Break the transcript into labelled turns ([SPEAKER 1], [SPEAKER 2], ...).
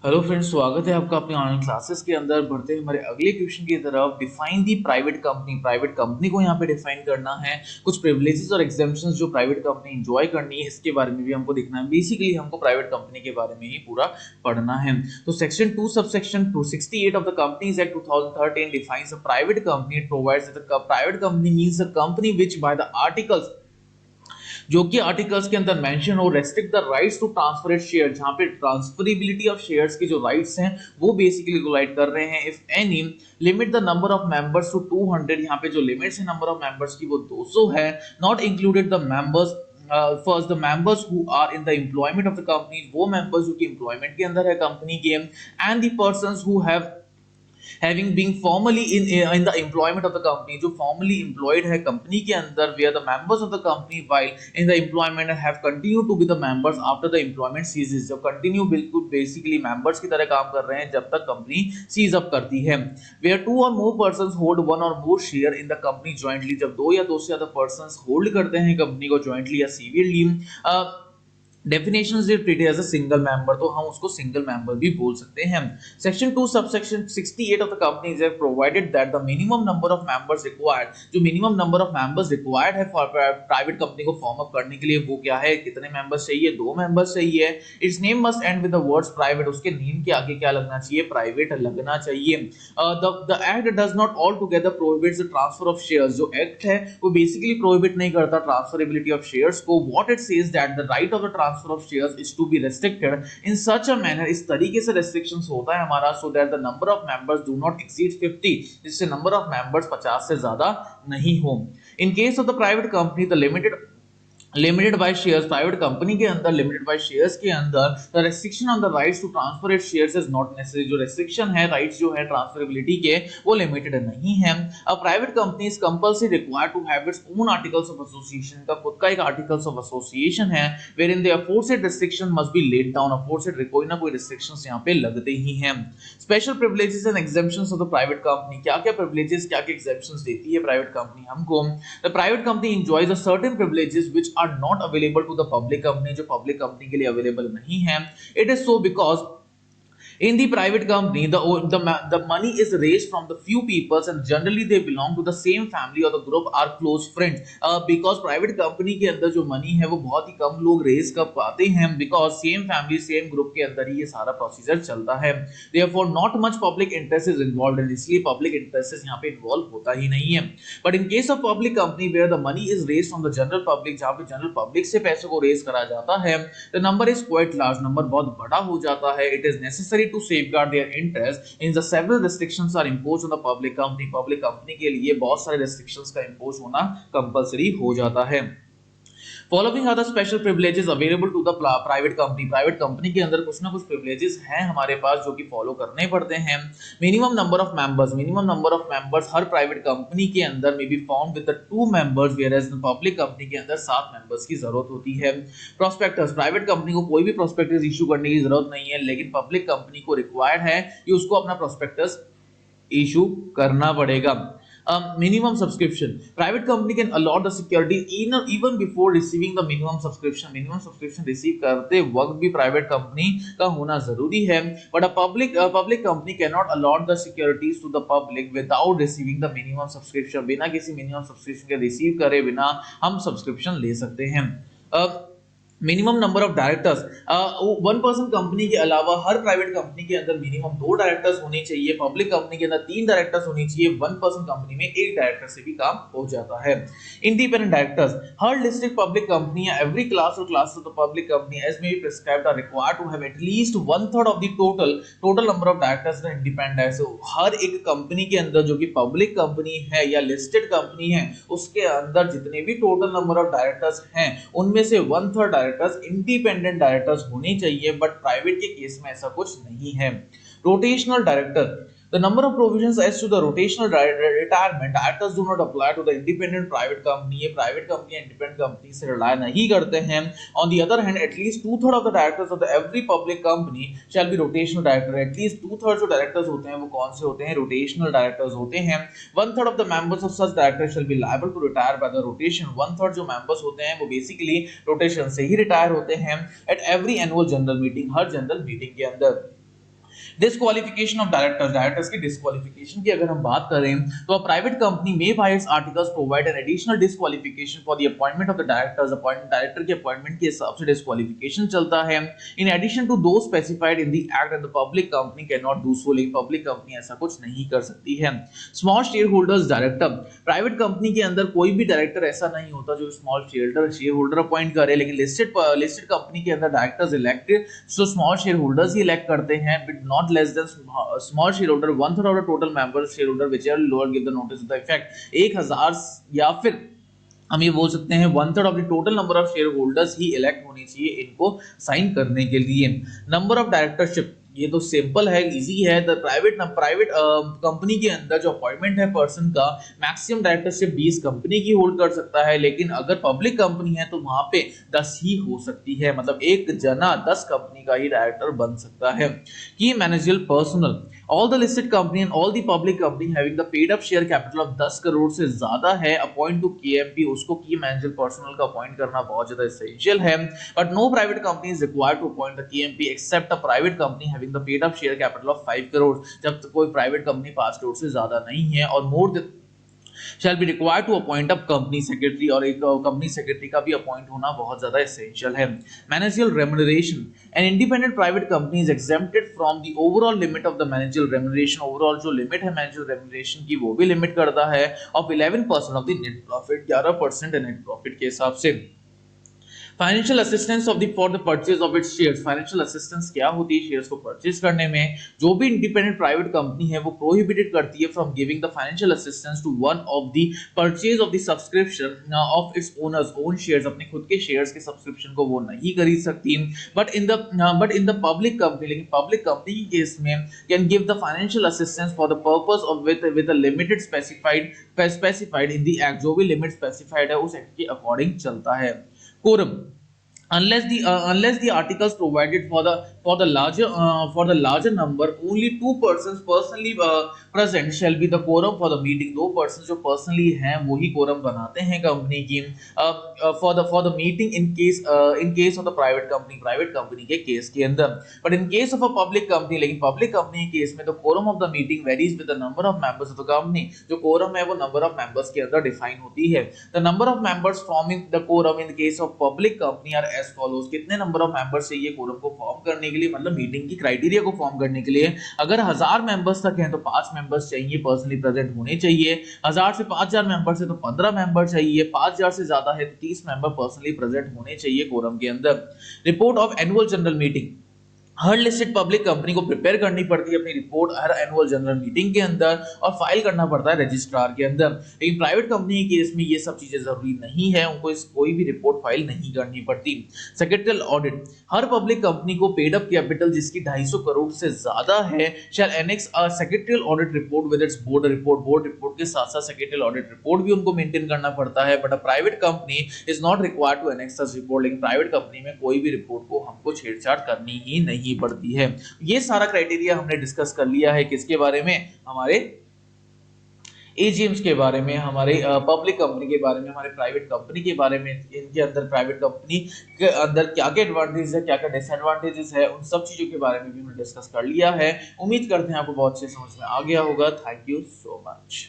[SPEAKER 1] Hello friends, स्वागत है आपका अपने ऑनलाइन क्लासेस के अंदर। बढ़ते हैं हमारे अगले क्वेश्चन की तरफ। Define the private company. Private company को यहाँ पे डिफाइन करना है। कुछ प्रिविलेजेस और एग्जेम्पशंस जो प्राइवेट कंपनी एंजॉय करनी है, इसके बारे में भी हमको देखना है। बेसिकली हमको प्राइवेट कंपनी के बारे में ही पूरा पढ़ना है। तो section 2 subsection 268 of the companies act 2013 defines a private company. It provides that the private company means a company which by the articles, जो कि आर्टिकल्स के अंदर मेंशन हो, restrict the rights to transfer share, जहां पे transferability of shares के जो rights हैं वो बेसिकली प्रोवाइड कर रहे हैं। If any limit the number of members to 200, यहां पे जो लिमिट्स है नंबर ऑफ मेंबर्स की वो 200 है। Not included the members, first the members who are in the employment of the company, वो मेंबर्स जो कि एम्प्लॉयमेंट के अंदर है कंपनी के, and the persons who have having been formally in the employment of the company, जो formally employed है company के अंदर, where the members of the company while in the employment have continued to be the members after the employment ceases, जो continue बिल्कुल basically members की तरह काम कर रहे हैं जब तक कंपनी cease up करती है। where two or more persons hold one or more share in the company jointly, जब दो या दो से ज्यादा persons hold करते हैं कंपनी को jointly या severally, definitions they treated as a single member, तो हम उसको सिंगल मेंबर भी बोल सकते हैं। Section 2 subsection 68 of the companies have provided that the minimum number of members required, जो minimum number of members required है फॉर प्राइवेट कंपनी को फॉर्म अप करने के लिए, वो क्या है, कितने मेंबर्स चाहिए, 2 मेंबर्स चाहिए। Its name must end with the words private, उसके नेम के आगे क्या लगना चाहिए, प्राइवेट लगना चाहिए। The act does not altogether prohibits the transfer of shares, जो एक्ट है वो बेसिकली प्रोहिबिट नहीं करता ट्रांसफरेबिलिटी ऑफ शेयर्स को। What it says that the right of the transfer of shares is to be restricted in such a manner, इस तरीके से restrictions होता है हमारा, so that the number of members do not exceed 50, जिससे number of members 50 से ज्यादा नहीं हो। In case of the private company the limited by shares, private company के अंदर लिमिटेड बाय शेयर्स के अंदर the restriction on the rights to transfer its shares is not necessary, जो रेस्ट्रिक्शन है राइट्स जो है ट्रांसफरेबिलिटी के वो लिमिटेड नहीं है। A private company is compulsory required to have its own articles of association, का खुद का एक आर्टिकल्स ऑफ एसोसिएशन है, where in the aforesaid restriction must be laid down, aforesaid कोई ना कोई रिस्ट्रिक्शंस यहां पे लगते ही हैं। Special privileges and exemptions of the private company, क्या-क्या प्रिविलेजेस क्या-क्या एग्जेम्पशंस देती है प्राइवेट कंपनी हमको। The private company enjoys a certain privileges which are not available to the public company, जो पब्लिक कंपनी के लिए अवेलेबल नहीं है। It is so because in the private company the money is raised from the few peoples and generally they belong to the same family or the group are close friends, because private company के अंदर जो money है वो बहुत ही कम लोग raise कर पाते हैं, because same family same group के अंदर ही ये सारा प्रोसीजर चलता है। therefore not much public interest is involved, and इसलिए public interest यहाँ पे इन्वॉल्व होता ही नहीं है। but in case of public company where the money is raised from the general public, जहाँ पे जनरल पब्लिक से पैसों को रेज करा जाता है, the number is quite large, number बहुत बड़ा हो जाता है। it is necessary to safeguard their interest in the several restrictions are imposed on the public company, public company के लिए बहुत सारे restrictions का impose होना compulsory हो जाता है। Following are the special privileges available to the private company, private company के अंदर कुछ ना कुछ privileges हैं हमारे पास जो कि फॉलो करने पड़ते हैं। Minimum number of members, minimum number of members her private company के अंदर में be found with the 2 members, whereas public company के अंदर 7 मेंबर्स की जरूरत होती है। प्रोस्पेक्टस, प्राइवेट कंपनी को कोई भी प्रोस्पेक्टस इशू करने की जरूरत नहीं है, लेकिन पब्लिक कंपनी को रिक्वायर्ड है कि उसको अपना प्रोस्पेक्टस इशू करना पड़ेगा। Minimum subscription, private company can allot the security even before receiving the minimum subscription, minimum subscription receive करते वक्त भी प्राइवेट कंपनी का होना जरूरी है। but a public company cannot allot the securities to the public without receiving the minimum subscription, बिना किसी minimum subscription के रिसीव करे बिना हम सब्सक्रिप्शन ले सकते हैं। Minimum number of directors, 1 person company के अलावा हर प्राइवेट कंपनी के अंदर मिनिमम 2 डायरेक्टर्स होने चाहिए, पब्लिक कंपनी के अंदर 3 डायरेक्टर्स होनी चाहिए, 1 पर्सन कंपनी में 1 डायरेक्टर से भी काम हो जाता है। इंडिपेंडेंट डायरेक्टर्स, हर लिस्टेड पब्लिक कंपनी या एवरी क्लास और class of the public company as may be prescribed are required to have at least 1/3 of the total number of directors independent. So हर एक कंपनी के अंदर जो कि पब्लिक कंपनी है या लिस्टेड कंपनी है उसके अंदर जितने भी टोटल नंबर ऑफ डायरेक्टर्स हैं उनमें से 1/3 इंडिपेंडेंट डायरेक्टर्स होने चाहिए, बट प्राइवेट के केस में ऐसा कुछ नहीं है। Rotational director, the number of provisions as to the rotational retirement directors do not apply to the independent private company, ये प्राइवेट कंपनी इंडिपेंडेंट कंपनी से रिलाय नहीं करते हैं। on the other hand at least 2/3 of the directors of the every public company shall be rotational director, at least 2/3 जो directors होते हैं वो कौन से होते हैं, रोटेशनल डायरेक्टर्स होते हैं। 1/3 of the members of such directors shall be liable to retire by the rotation, 1/3 जो मेंबर्स होते हैं वो बेसिकली रोटेशन से ही रिटायर होते हैं। at every annual general meeting, her general meeting के अंदर डिस्क्वालिफिकेशन ऑफ डायरेक्टर्स, डायरेक्टर्स की डिस्क्वालिफिकेशन की अगर हम बात करें तो प्राइवेट कंपनी में bye it's articles provide an additional disqualification for the appointment of the directors, appointment director के अपॉइंटमेंट के हिसाब से डिस्क्वालिफिकेशन चलता है इन एडिशन टू दो specified in the act and the public company can not do so, लेकिन public company ऐसा कुछ नहीं कर सकती है। Small share holders director, private company के अंदर कोई भी डायरेक्टर ऐसा नहीं होता जो स्मॉल शेयर होल्डर अपॉइंट करे, लेकिन लिस्टेड कंपनी के अंदर directors elected so small share holders ही इलेक्ट करते हैं, but not less than small share holder 1/3 of the total members share holder which are lower give the notice of the effect. 1000 या फिर हम ये बोल सकते हैं 1/3 of the total number of share holders ही इलेक्ट होनी चाहिए इनको साइन करने के लिए। नंबर ऑफ डायरेक्टरशिप, ये तो सिंपल है, इजी है। द प्राइवेट कंपनी के अंदर जो अपॉइंटमेंट है पर्सन का, मैक्सिमम डायरेक्टरशिप 20 कंपनी की होल्ड कर सकता है, लेकिन अगर पब्लिक कंपनी है तो वहां पे 10 ही हो सकती है, मतलब एक जना 10 कंपनी का ही डायरेक्टर बन सकता है। की managerial personal, all the listed company and all the public company having the paid up share capital of 10 crore से ज्यादा है अपॉइंट टू केएमपी, उसको की मैनेजरियल पर्सनल का अपॉइंट करना बहुत ज्यादा एसेंशियल है। But no private company is required to appoint the KMP except a private company having the paid up share capital of 5 crore, जब तक कोई प्राइवेट कंपनी 5 करोड़ से ज्यादा नहीं है, और more than shall be required to appoint up company secretary, और एक कंपनी सेक्रेटरी का भी अपॉइंट होना बहुत ज्यादा एसेंशियल है। Managerial remuneration, an independent private company is exempted from the overall limit of the managerial remuneration, overall जो limit है मैनेजरियल रेम्यूनरेशन की वो भी लिमिट करता है of 11% of the net profit, 11% net profit के हिसाब से। Financial assistance of the for the purchase of its shares, financial assistance क्या होती है शेयर्स को परचेज करने में? जो भी इंडिपेंडेंट प्राइवेट कंपनी है वो प्रोहिबिटेड करती है from giving the financial assistance to one of the purchase of the subscription of its owners own shares, अपने खुद के शेयर्स के सब्सक्रिप्शन को वो नहीं खरीद सकती। But in the public company, लेकिन पब्लिक कंपनी के केस में can give the financial assistance for the purpose of with a limited specified in the act, जो भी लिमिट स्पेसिफाइड है उस एक्ट के अकॉर्डिंग चलता है। Quorum, unless the articles provided for the larger number, only 2 persons personally present shall be the quorum for the meeting। 2 persons जो personally हैं वो ही quorum बनाते हैं कंपनी की for the meeting in case of the private company के case के अंदर। but in case of a public company, लेकिन public company के केस में तो quorum of the meeting varies with the number of members of the company। जो quorum है वो number of members के अंदर define होती है। the number of members forming the quorum in the case of public company are as follows, कितने number of members चाहिए quorum को फॉर्म करने के लिए, मतलब मीटिंग की क्राइटेरिया को फॉर्म करने के लिए। अगर 1000 मेंबर्स तक हैं तो 5 मेंबर्स चाहिए पर्सनली प्रेजेंट होने चाहिए, 1000 से 5000 मेंबर्स है तो 15 मेंबर चाहिए, 5000 से ज्यादा है तो 30 मेंबर पर्सनली प्रेजेंट होने चाहिए कोरम के अंदर। Report of annual general meeting, her listed public company को प्रिपेयर करनी पड़ती है अपनी रिपोर्ट हर एनुअल जनरल मीटिंग के अंदर और फाइल करना पड़ता है रजिस्ट्रार के अंदर। लेकिन प्राइवेट कंपनी के केस में ये सब चीजें जरूरी नहीं है, उनको कोई भी रिपोर्ट फाइल नहीं करनी पड़ती। सेक्रेटरियल ऑडिट, हर पब्लिक कंपनी को पेड अप कैपिटल जिसकी 250 करोड़ से ज्यादा है shall annex a secretarial audit report with its board report के साथ साथ सेक्रेटरियल ऑडिट रिपोर्ट भी उनको मेंटेन करना पड़ता है। But a private company is not required to annex this report, लेकिन प्राइवेट कंपनी में कोई भी रिपोर्ट को हमको छेड़छाड़ करनी ही नहीं पड़ती है। ये सारा क्राइटेरिया हमने डिस्कस कर लिया है किसके बारे में, हमारे एजीएम्स के बारे में, हमारे पब्लिक कंपनी के बारे में, हमारे प्राइवेट कंपनी के बारे में। इनके अंदर प्राइवेट कंपनी के अंदर क्या क्या एडवांटेज है, क्या क्या डिसएडवांटेजेस है, उन सब चीजों के बारे में भी हमने डिस्कस कर लिया है। उम्मीद करते हैं आपको बहुत अच्छे समझ में आ गया होगा। Thank you so much.